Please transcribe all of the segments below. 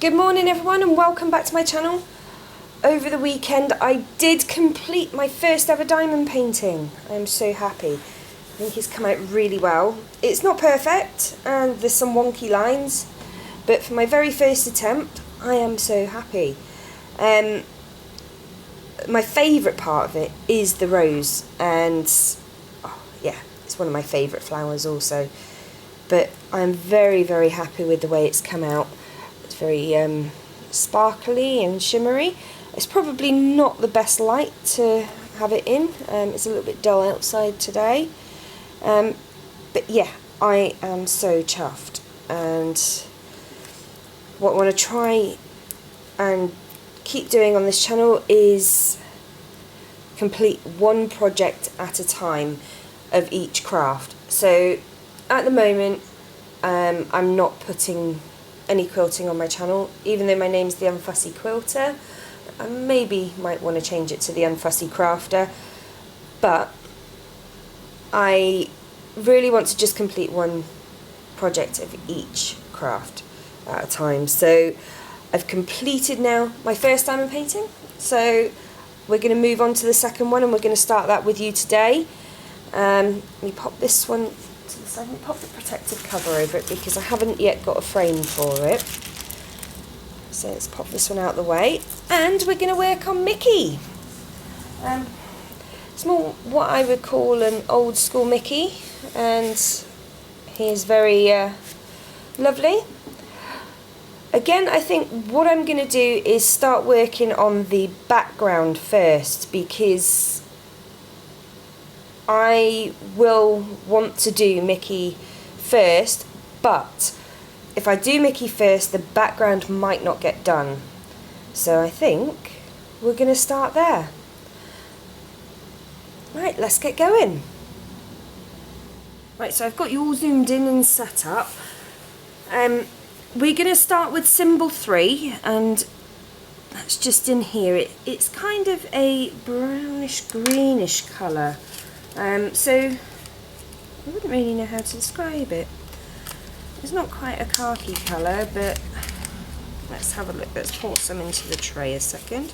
Good morning everyone and welcome back to my channel. Over the weekend I did complete my first ever diamond painting. I'm so happy. I think it's come out really well. It's not perfect and there's some wonky lines, but for my very first attempt I am so happy. My favourite part of it is the rose, and yeah, it's one of my favourite flowers also. But I'm very happy with the way it's come out. It's very sparkly and shimmery. It's probably not the best light to have it in. It's a little bit dull outside today. But yeah, I am so chuffed. And what I want to try and keep doing on this channel is complete one project at a time of each craft. So at the moment I'm not putting any quilting on my channel, even though my name's the Unfussy Quilter. I maybe might want to change it to the Unfussy Crafter, but I really want to just complete one project of each craft at a time. So I've completed now my first diamond painting, so we're going to move on to the second one and we're going to start that with you today. Let me pop this one to the side. Let me pop the protective cover over it because I haven't yet got a frame for it. So let's pop this one out the way, and we're going to work on Mickey. It's more what I would call an old school Mickey, and he is very lovely. Again, I think what I'm going to do is start working on the background first, because I will want to do Mickey first, but if I do Mickey first, the background might not get done. So I think we're going to start there. Right, let's get going. Right, so I've got you all zoomed in and set up. We're going to start with symbol 3, and that's just in here. It's kind of a brownish greenish colour. So I wouldn't really know how to describe it. It's not quite a khaki colour, but let's have a look. Let's pour some into the tray a second.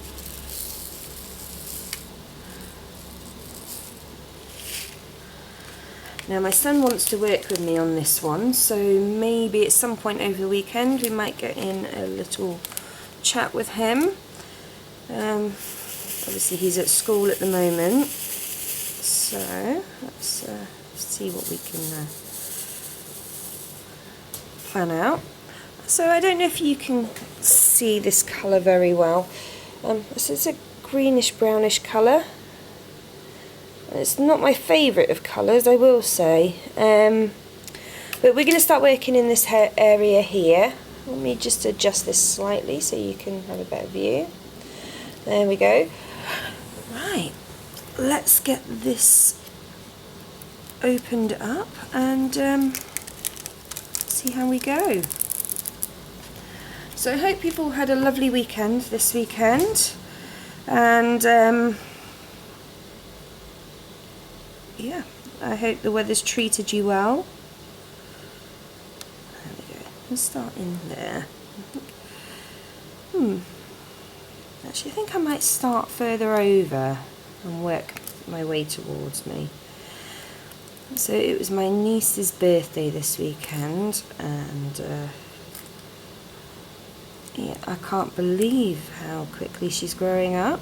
Now my son wants to work with me on this one, so maybe at some point over the weekend we might get in a little chat with him. Obviously he's at school at the moment, so let's see what we can plan out. So I don't know if you can see this colour very well. So it's a greenish brownish colour. It's not my favourite of colours, I will say, but we're going to start working in this area here. Let me just adjust this slightly so you can have a better view. There we go. Right, let's get this opened up and see how we go. So I hope you've all had a lovely weekend this weekend, and yeah, I hope the weather's treated you well. There we go. Let's start in there. Actually, I think I might start further over and work my way towards me. So it was my niece's birthday this weekend, and yeah, I can't believe how quickly she's growing up.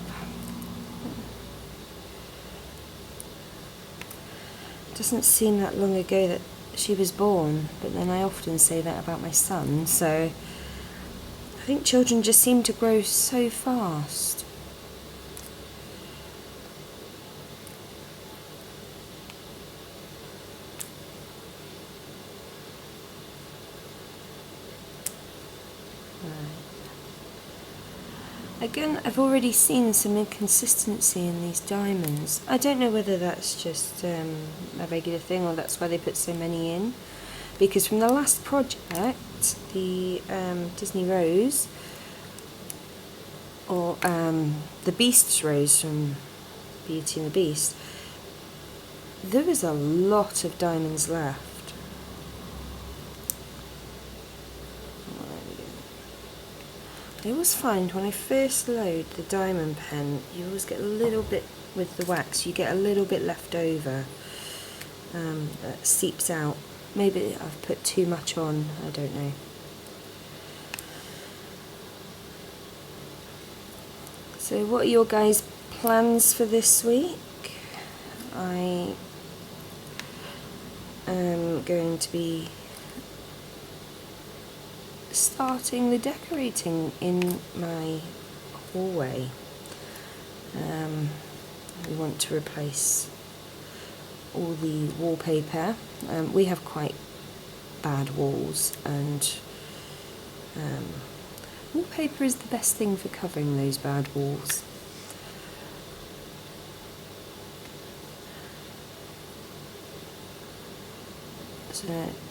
Doesn't seem that long ago that she was born, but then I often say that about my son, so I think children just seem to grow so fast. Again, I've already seen some inconsistency in these diamonds. I don't know whether that's just a regular thing or that's why they put so many in. Because from the last project, the Disney Rose, or the Beast's Rose from Beauty and the Beast, there was a lot of diamonds left. I always find when I first load the diamond pen, you always get a little bit with the wax, you get a little bit left over that seeps out. Maybe I've put too much on, I don't know. So what are your guys' plans for this week? I am going to be starting the decorating in my hallway. We want to replace all the wallpaper. We have quite bad walls, and wallpaper is the best thing for covering those bad walls. So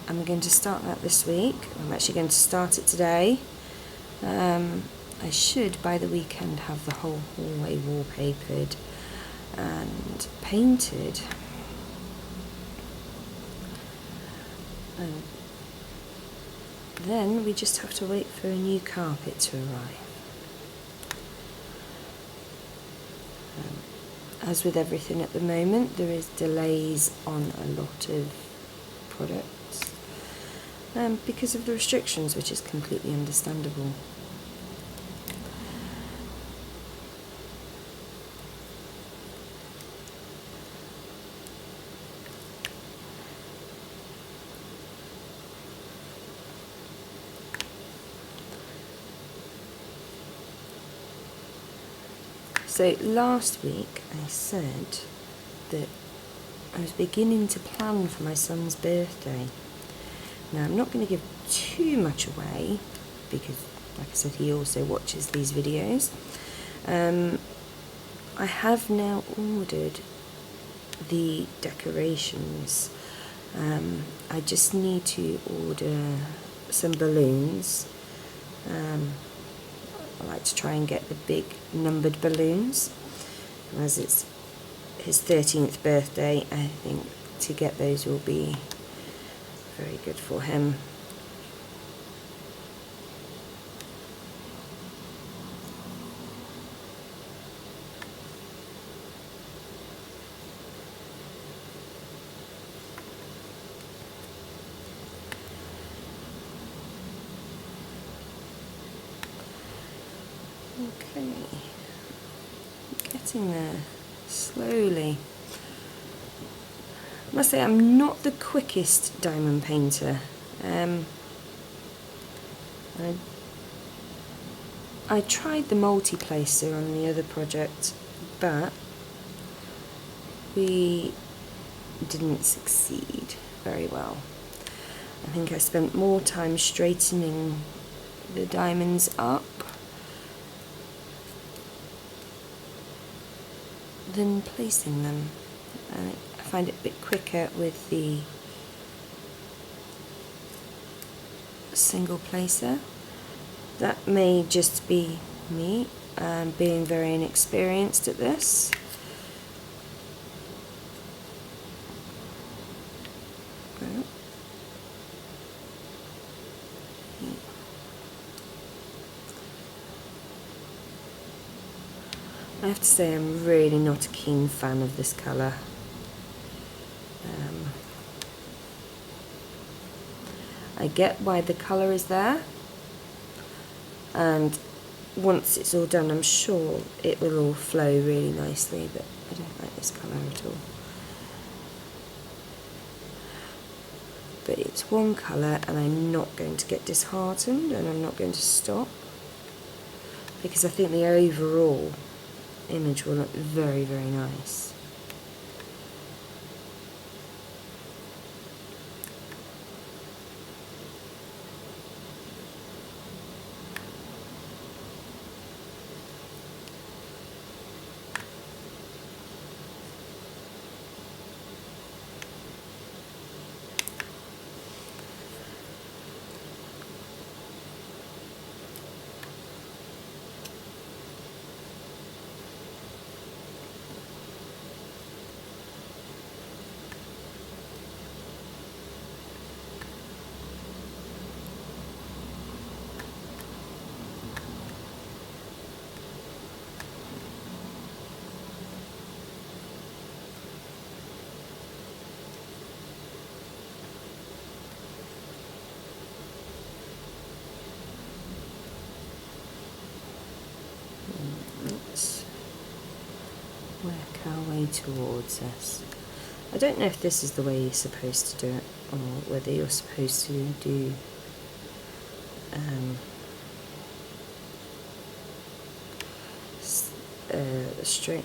I'm going to start that this week. I'm actually going to start it today. I should by the weekend have the whole hallway wallpapered and painted. And then we just have to wait for a new carpet to arrive. As with everything at the moment, there is delays on a lot of products because of the restrictions, which is completely understandable. So last week I said that I was beginning to plan for my son's birthday. Now I'm not going to give too much away because, like I said, he also watches these videos. I have now ordered the decorations. I just need to order some balloons. I like to try and get the big numbered balloons. As it's his 13th birthday, I think to get those will be very good for him. Okay, getting there slowly. I must say I'm not the quickest diamond painter. I tried the multi-placer on the other project, but we didn't succeed very well. I think I spent more time straightening the diamonds up than placing them. I find it a bit quicker with the single placer. That may just be me being very inexperienced at this. I have to say I'm really not a keen fan of this colour. I get why the colour is there, and once it's all done I'm sure it will all flow really nicely, but I don't like this colour at all. But it's one colour and I'm not going to get disheartened, and I'm not going to stop, because I think the overall image will look very, very nice. make our way towards us. I don't know if this is the way you're supposed to do it, or whether you're supposed to do straight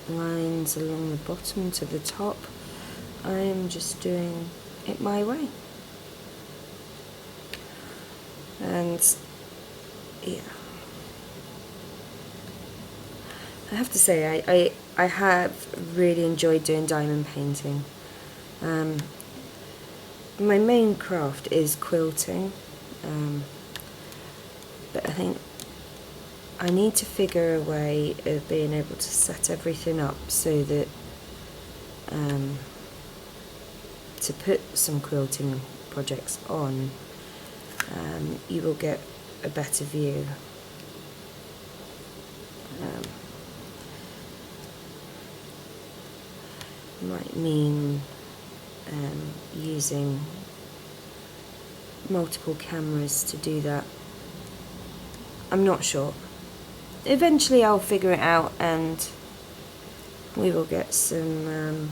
lines along the bottom to the top. I am just doing it my way. And yeah, I have to say I have really enjoyed doing diamond painting. My main craft is quilting, but I think I need to figure a way of being able to set everything up so that to put some quilting projects on, you will get a better view. Might mean using multiple cameras to do that. I'm not sure. Eventually I'll figure it out and we will get some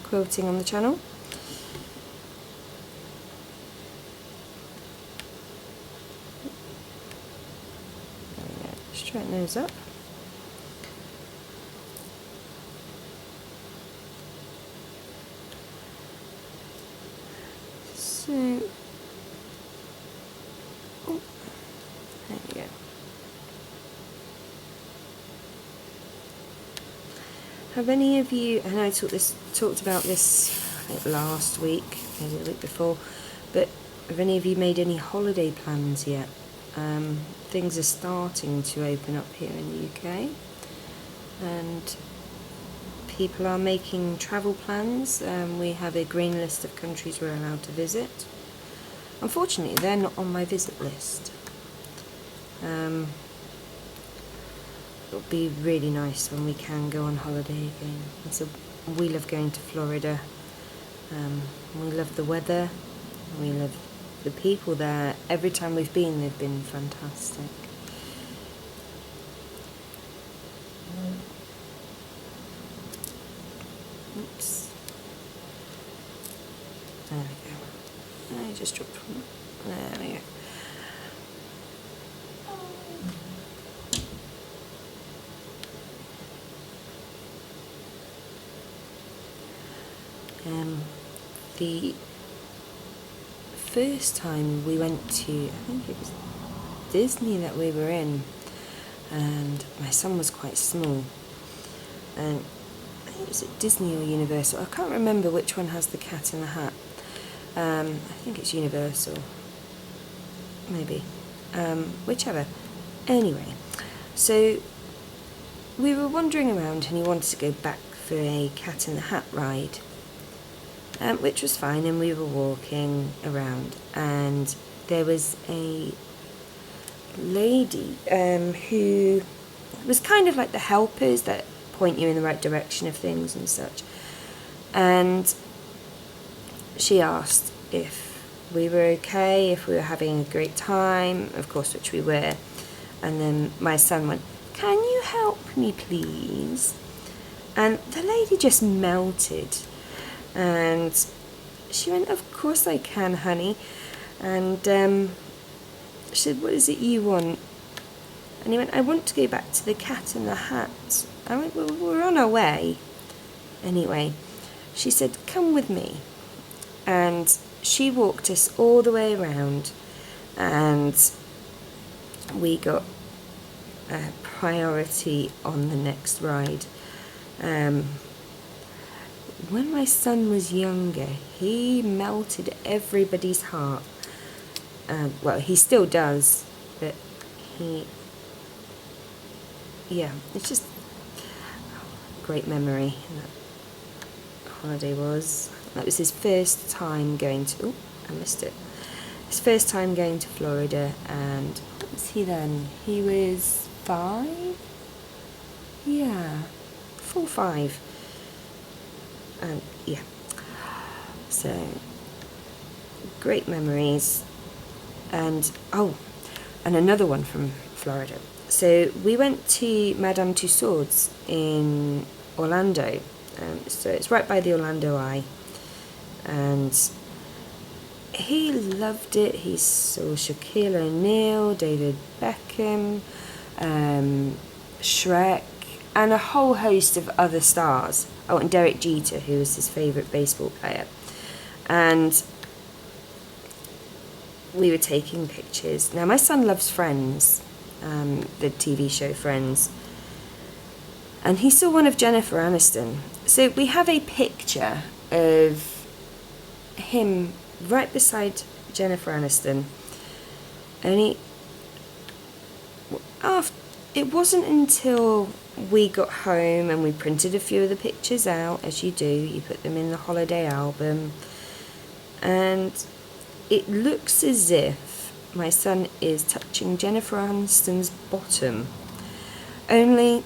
quilting on the channel. There we go. Straighten those up. So, oh, there we go. Have any of you, and I talked about this I think last week, maybe the week before, but have any of you made any holiday plans yet? Things are starting to open up here in the UK, and people are making travel plans. We have a green list of countries we're allowed to visit. Unfortunately, they're not on my visit list. It'll be really nice when we can go on holiday again. And so we love going to Florida. We love the weather. We love the people there. Every time we've been, they've been fantastic. Oops. There we go. I just dropped one. There we go. The first time we went to, I think it was Disney that we were in, and my son was quite small, and I think it was at Disney or Universal. I can't remember which one has the Cat in the Hat. I think it's Universal, maybe, whichever. Anyway, so we were wandering around and he wanted to go back for a Cat in the Hat ride. Which was fine, and we were walking around, and there was a lady who was kind of like the helpers that point you in the right direction of things and such, and she asked if we were okay, if we were having a great time, of course, which we were, and then my son went, "Can you help me please?" And the lady just melted. And she went, "Of course I can, honey." And she said, "What is it you want?" And he went, "I want to go back to the Cat in the Hat." I went, "Well, we're on our way." Anyway, she said, "Come with me." And she walked us all the way around, and we got a priority on the next ride. When my son was younger, he melted everybody's heart. Well, he still does, but it's just a great memory. That holiday was. That was his first time going to, I missed it. His first time going to Florida, and what was he then? He was 5? Yeah, 4, 5. Yeah, so great memories. And another one from Florida. So we went to Madame Tussauds in Orlando. So it's right by the Orlando Eye. And he loved it. He saw Shaquille O'Neal, David Beckham, Shrek, and a whole host of other stars. Oh, and Derek Jeter, who was his favourite baseball player. And we were taking pictures. Now, my son loves Friends, the TV show Friends. And he saw one of Jennifer Aniston. So we have a picture of him right beside Jennifer Aniston. And it wasn't until we got home and we printed a few of the pictures out, as you do. You put them in the holiday album. And it looks as if my son is touching Jennifer Aniston's bottom. Only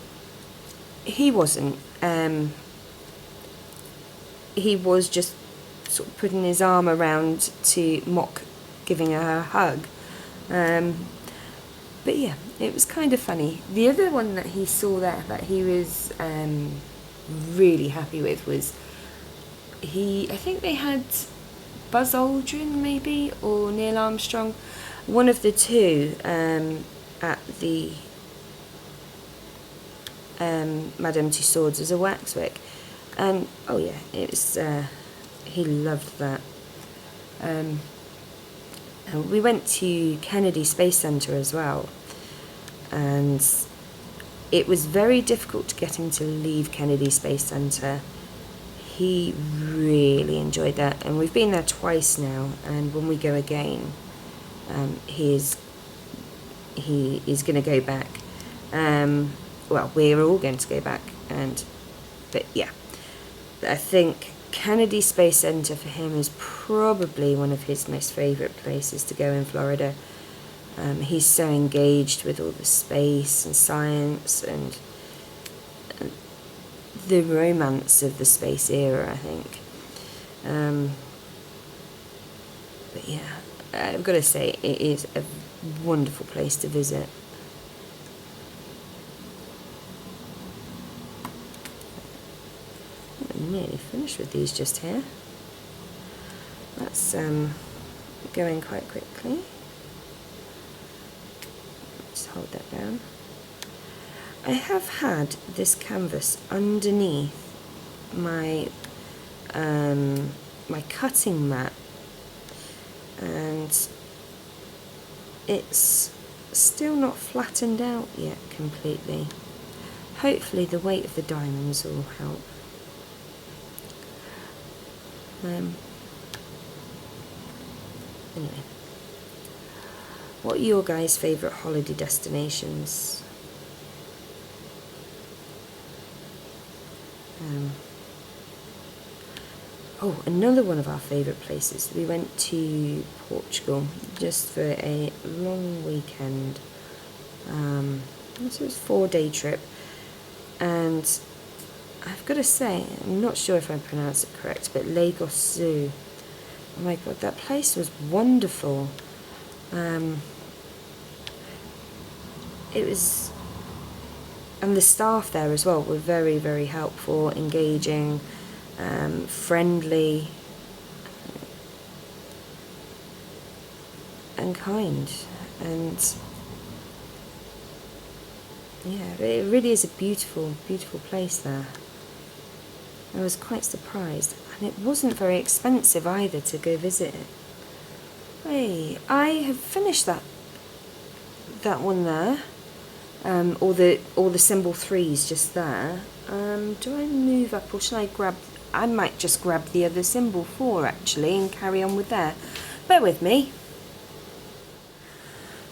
he wasn't. He was just sort of putting his arm around to mock giving her a hug. But yeah, it was kind of funny. The other one that he saw there that he was really happy with was I think they had Buzz Aldrin maybe, or Neil Armstrong, one of the two, at the Madame Tussauds as a waxwork. And oh yeah, it was he loved that. And we went to Kennedy Space Center as well, and it was very difficult to get him to leave Kennedy Space Center. He really enjoyed that, and we've been there twice now, and when we go again, he is going to go back. Well, we're all going to go back, but yeah, I think Kennedy Space Center for him is probably one of his most favourite places to go in Florida. He's so engaged with all the space and science and the romance of the space era, I think. But yeah, I've got to say, it is a wonderful place to visit. I'm nearly finished with these just here. That's going quite quickly. Just hold that down. I have had this canvas underneath my my cutting mat, and it's still not flattened out yet completely. Hopefully the weight of the diamonds will help. Anyway, what are your guys' favourite holiday destinations? Oh, another one of our favourite places. We went to Portugal just for a long weekend. So it was a 4-day trip, and I've got to say, I'm not sure if I pronounced it correct, but Lagos Zoo. Oh my god, that place was wonderful. It was, and the staff there as well were very, very helpful, engaging, friendly, and kind. And yeah, it really is a beautiful, beautiful place there. I was quite surprised, and it wasn't very expensive either to go visit it. Hey, I have finished that one there, all the symbol 3s just there. Do I move up, or should I grab? I might just grab the other symbol 4 actually and carry on with there. Bear with me.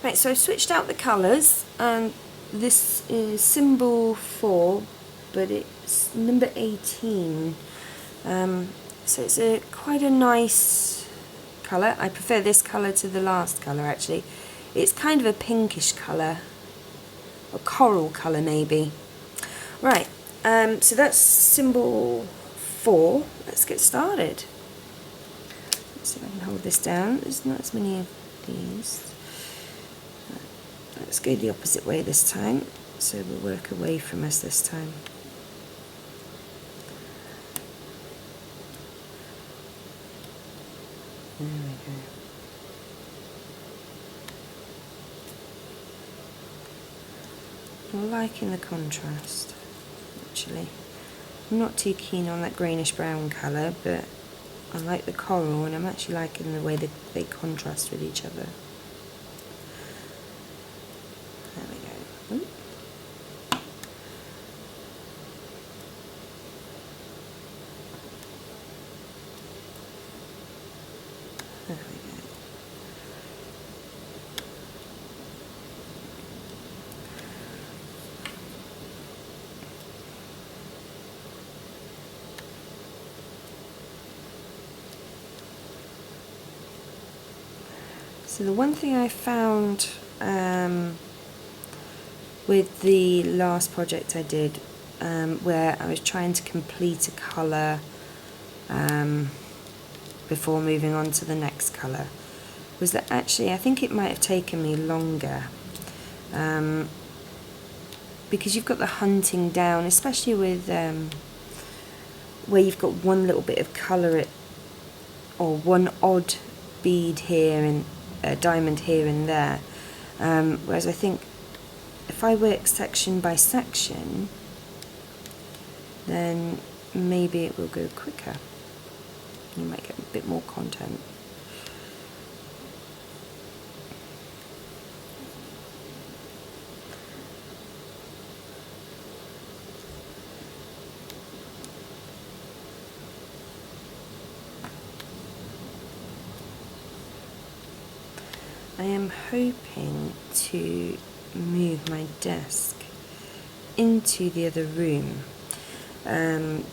Right, so I switched out the colours, and this is symbol 4, but it's number 18. So it's quite a nice colour. I prefer this colour to the last colour actually. It's kind of a pinkish colour, a coral colour maybe. Right, so that's symbol 4. Let's get started. Let's see if I can hold this down. There's not as many of these. Let's go the opposite way this time, so we'll work away from us this time. There we go. I'm liking the contrast, actually. I'm not too keen on that greenish brown colour, but I like the coral, and I'm actually liking the way that they contrast with each other. There we go. Ooh. There we go. So the one thing I found with the last project I did, where I was trying to complete a colour before moving on to the next colour, was that actually I think it might have taken me longer, because you've got the hunting down, especially with where you've got one little bit of colour or one odd bead here and a diamond here and there, whereas I think if I work section by section, then maybe it will go quicker. You might get a bit more content. I am hoping to move my desk into the other room, and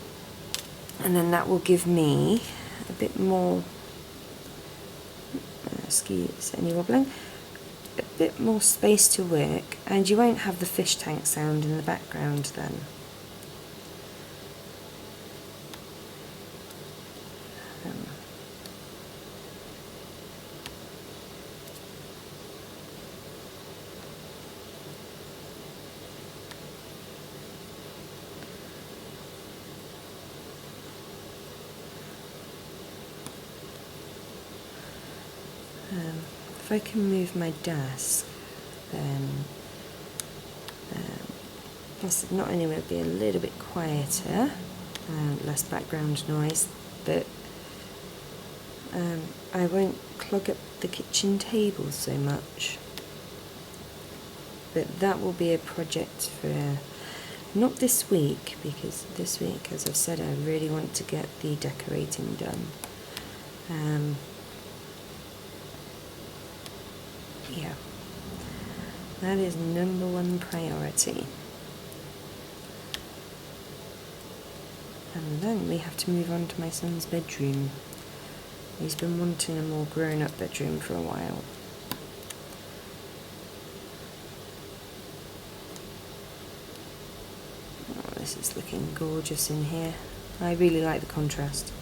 then that will give me a bit more, excuse any wobbling, a bit more space to work, and you won't have the fish tank sound in the background then. If I can move my desk, then this not only will it be a little bit quieter, less background noise, but I won't clog up the kitchen table so much. But that will be a project for not this week, because this week, as I've said, I really want to get the decorating done. Yeah, that is #1 priority. And then we have to move on to my son's bedroom. He's been wanting a more grown-up bedroom for a while. Oh, this is looking gorgeous in here. I really like the contrast.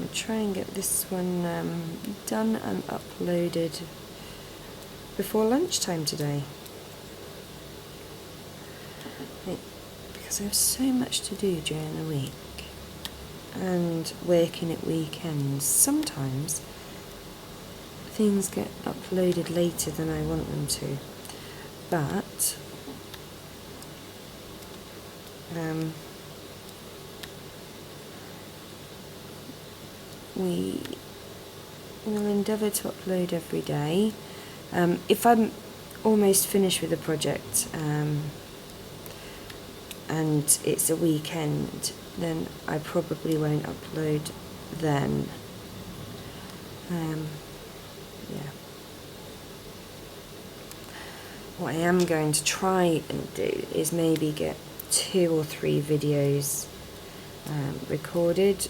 I'll try and get this one done and uploaded before lunchtime today, because I have so much to do during the week and working at weekends. Sometimes things get uploaded later than I want them to, but we will endeavour to upload every day. If I'm almost finished with a project and it's a weekend, then I probably won't upload then. Yeah. What I am going to try and do is maybe get 2 or 3 videos recorded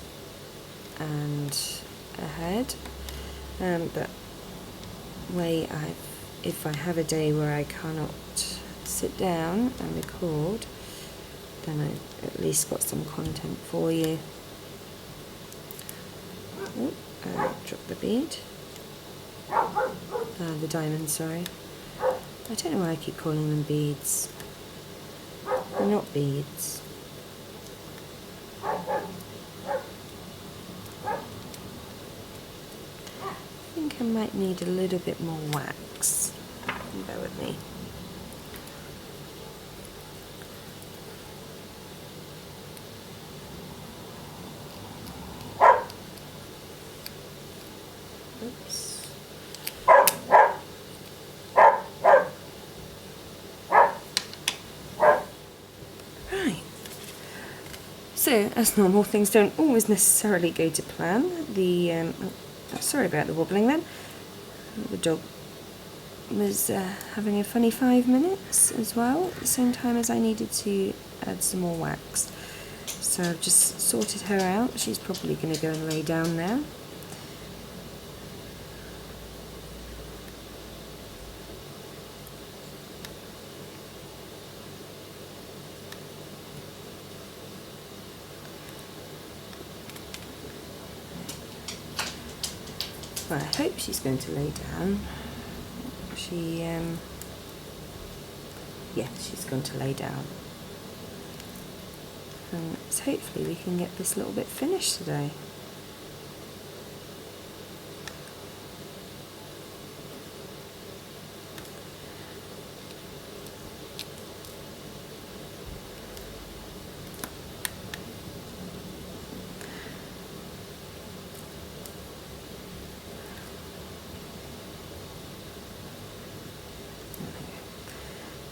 and ahead, but way I've if I have a day where I cannot sit down and record, then I've at least got some content for you. Oh, drop the bead. The diamond, sorry. I don't know why I keep calling them beads. They're not beads. I think I might need a little bit more wax. Bear with me. Oops. Right. So, as normal, things don't always necessarily go to plan. Sorry about the wobbling then. The dog was having a funny 5 minutes as well, at the same time as I needed to add some more wax. So I've just sorted her out. She's probably going to go and lay down now. Well, I hope she's going to lay down. Yeah, she's going to lay down. And hopefully we can get this little bit finished today.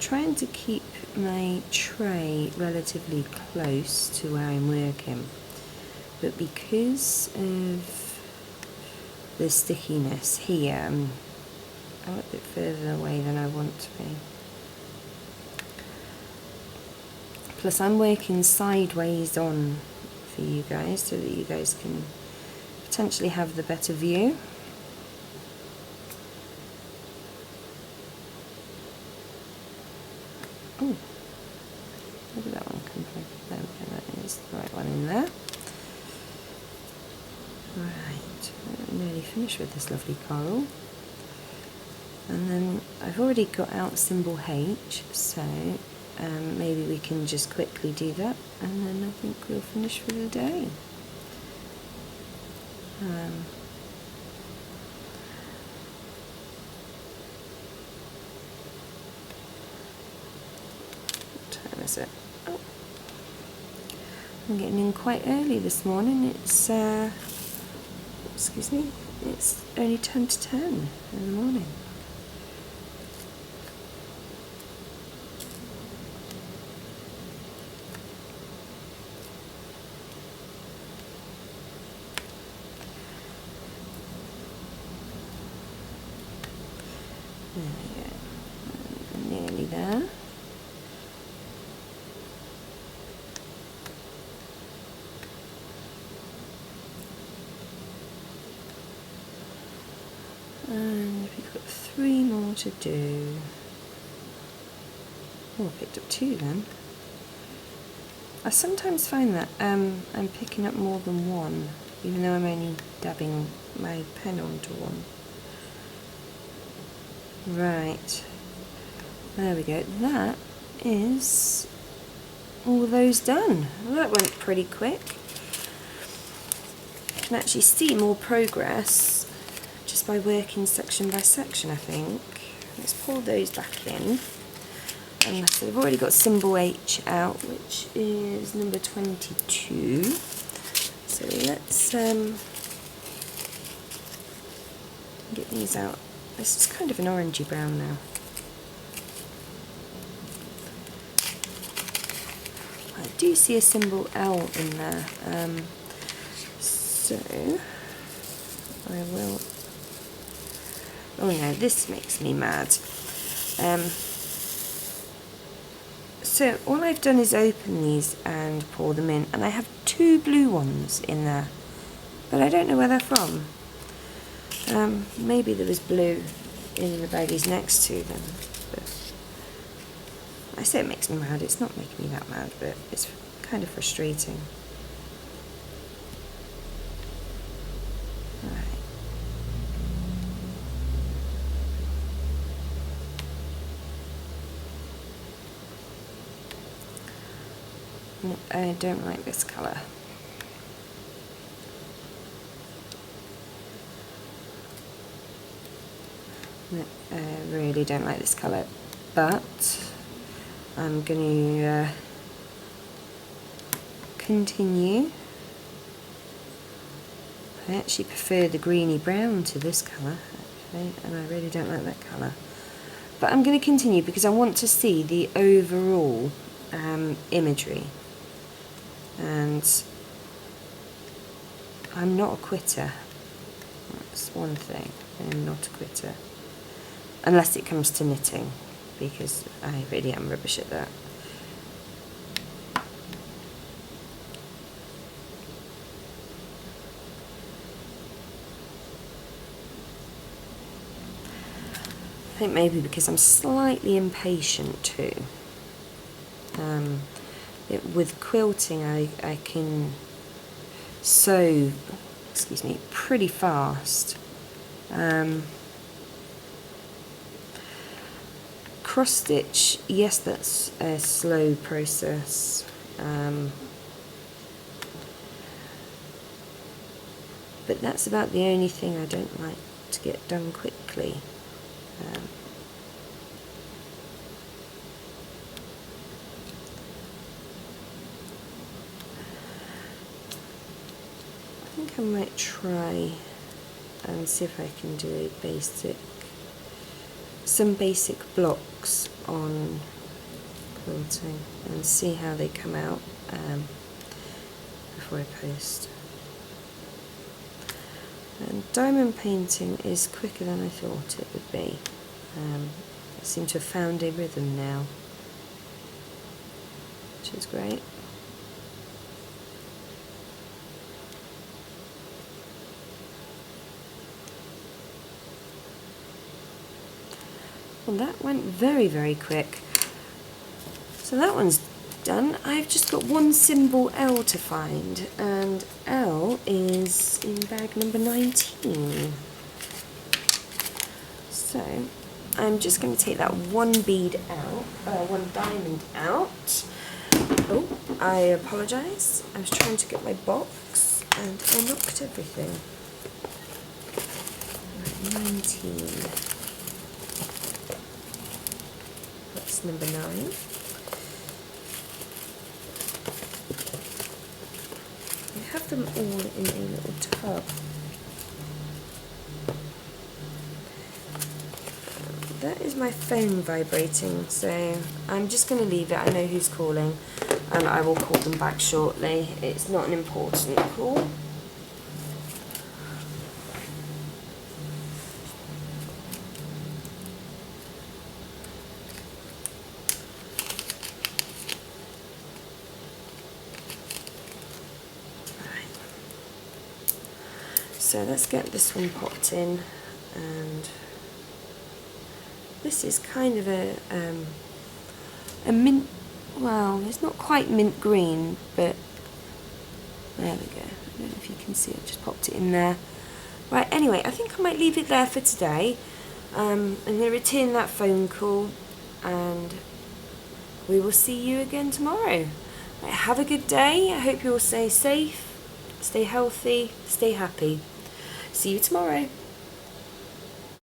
Trying to keep my tray relatively close to where I'm working, but because of the stickiness here, I'm a bit further away than I want to be. Plus I'm working sideways on for you guys so that you guys can potentially have the better view. Oh, where did that one come from? There we go, that is the right one in there. Right, I'm nearly finished with this lovely coral. And then I've already got out symbol H, so maybe we can just quickly do that, and then I think we'll finish for the day. Is it? Oh. I'm getting in quite early this morning. It's excuse me, it's only 10 to 10 in the morning. There we go. Nearly there. And we've got 3 more to do. Oh, I picked up 2 then. I sometimes find that I'm picking up more than 1, even though I'm only dabbing my pen onto one. Right. There we go. That is all those done. Well, that went pretty quick. You can actually see more progress just by working section by section, I think. Let's pull those back in. And so I've already got symbol H out, which is number 22. So let's get these out. This is kind of an orangey brown now. I do see a symbol L in there. So I will. Oh no, this makes me mad. So all I've done is open these and pour them in, and I have 2 blue ones in there, but I don't know where they're from. Maybe there was blue in the baggies next to them. But I say it makes me mad, it's not making me that mad, but it's kind of frustrating. I don't like this colour. I really don't like this colour, but I'm going to continue. I actually prefer the greeny brown to this colour, actually, and I really don't like that colour. But I'm going to continue because I want to see the overall imagery. And I'm not a quitter. That's one thing. I'm not a quitter. Unless it comes to knitting, because I really am rubbish at that. I think maybe because I'm slightly impatient too. With quilting I can sew, excuse me, pretty fast. Cross stitch, yes, that's a slow process. But that's about the only thing I don't like to get done quickly. I think I might try and see if I can do some basic blocks on quilting and see how they come out before I post. And diamond painting is quicker than I thought it would be. I seem to have found a rhythm now, which is great. Well, that went very, very quick. So that one's done. I've just got one symbol L to find, and L is in bag number 19. So I'm just going to take that one bead out, one diamond out. Oh, I apologise. I was trying to get my box and I knocked everything. Right, 19. That's number 9. I have them all in a little tub. That is my phone vibrating, so I'm just going to leave it. I know who's calling, and I will call them back shortly. It's not an important call. So let's get this one popped in, and this is kind of a mint, well, it's not quite mint green, but there we go. I don't know if you can see it, just popped it in there. Right, anyway, I think I might leave it there for today. I'm going to return that phone call, and we will see you again tomorrow. Right, have a good day. I hope you all stay safe, stay healthy, stay happy. See you tomorrow.